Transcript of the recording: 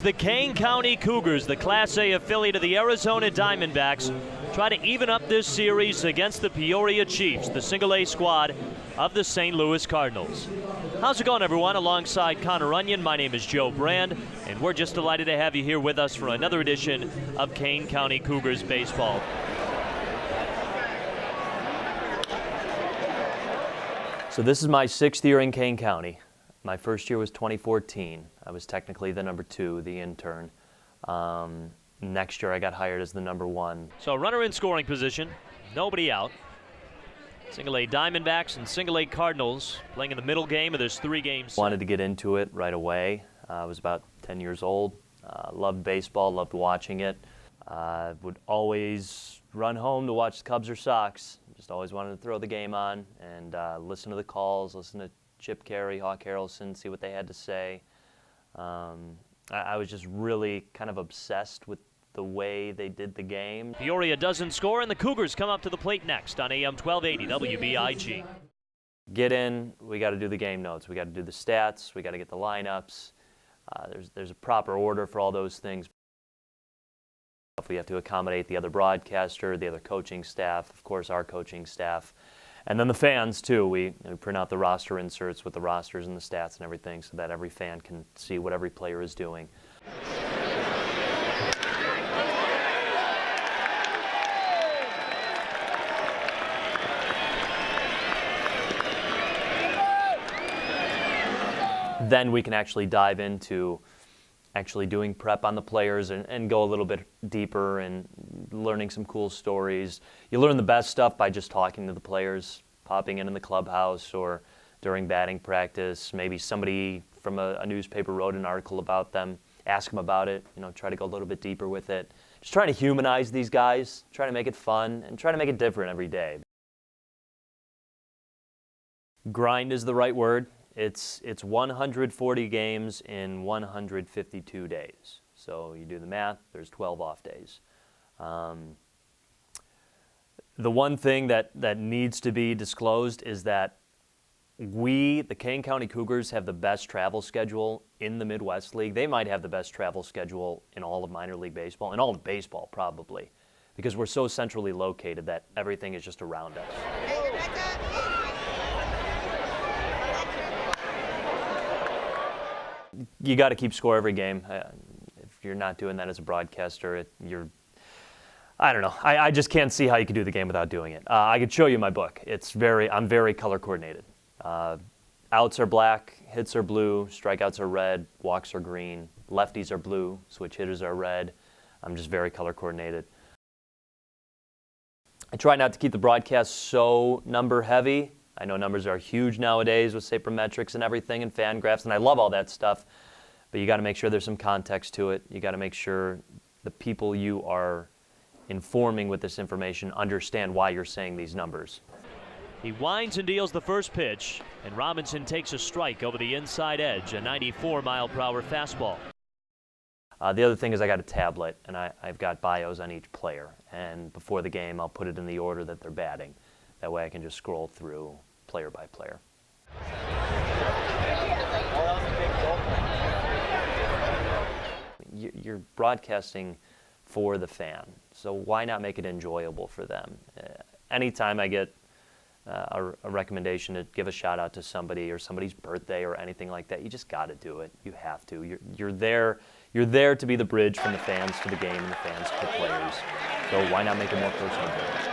The Kane County Cougars, the Class A affiliate of the Arizona Diamondbacks, try to even up this series against the Peoria Chiefs, the single-A squad of the St. Louis Cardinals. How's it going, everyone? Alongside Connor Onion, my name is Joe Brand, and we're just delighted to have you here with us for another edition of Kane County Cougars baseball. So this is my 6th year in Kane County. My first year was 2014. I was technically the number 2, the intern. Next year I got hired as the number 1. So runner in scoring position, nobody out. Single-A Diamondbacks and single-A Cardinals playing in the middle game of this 3 games. Wanted to get into it right away. I was about 10 years old. Loved baseball, loved watching it. Would always run home to watch the Cubs or Sox. Just always wanted to throw the game on and listen to the calls, listen to Chip Carey, Hawk Harrelson, see what they had to say. I was just really kind of obsessed with the way they did the game. Peoria doesn't score, and the Cougars come up to the plate next on AM 1280 WBIG. Get in, we got to do the game notes. We got to do the stats. We got to get the lineups. There's a proper order for all those things. We have to accommodate the other broadcaster, the other coaching staff, of course our coaching staff. And then the fans, too. We print out the roster inserts with the rosters and the stats and everything so that every fan can see what every player is doing. Then we can actually dive into actually doing prep on the players and go a little bit deeper and learning some cool stories. You learn the best stuff by just talking to the players, popping in the clubhouse or during batting practice. Maybe somebody from a newspaper wrote an article about them. Ask them about it, try to go a little bit deeper with it. Just trying to humanize these guys, try to make it fun, and try to make it different every day. Grind is the right word. It's 140 games in 152 days. So you do the math, there's 12 off days. The one thing that needs to be disclosed is that we, the Kane County Cougars, have the best travel schedule in the Midwest League. They might have the best travel schedule in all of minor league baseball, in all of baseball probably, because we're so centrally located that everything is just around us. You got to keep score every game. If you're not doing that as a broadcaster, I don't know. I just can't see how you could do the game without doing it. I could show you my book. I'm very color coordinated. Outs are black, hits are blue, strikeouts are red, walks are green, lefties are blue, switch hitters are red. I'm just very color coordinated. I try not to keep the broadcast so number heavy. I know numbers are huge nowadays with sabermetrics and everything and fan graphs, and I love all that stuff, but you got to make sure there's some context to it. You got to make sure the people you are informing with this information understand why you're saying these numbers. He winds and deals the first pitch, and Robinson takes a strike over the inside edge, a 94-mile-per-hour fastball. The other thing is I got a tablet, and I've got bios on each player, and before the game I'll put it in the order that they're batting. That way I can just scroll through player by player. You're broadcasting for the fan, so why not make it enjoyable for them? Anytime I get a recommendation to give a shout out to somebody or somebody's birthday or anything like that, you just got to do it. You have to. You're there to be the bridge from the fans to the game and the fans to the players. So why not make it more personable?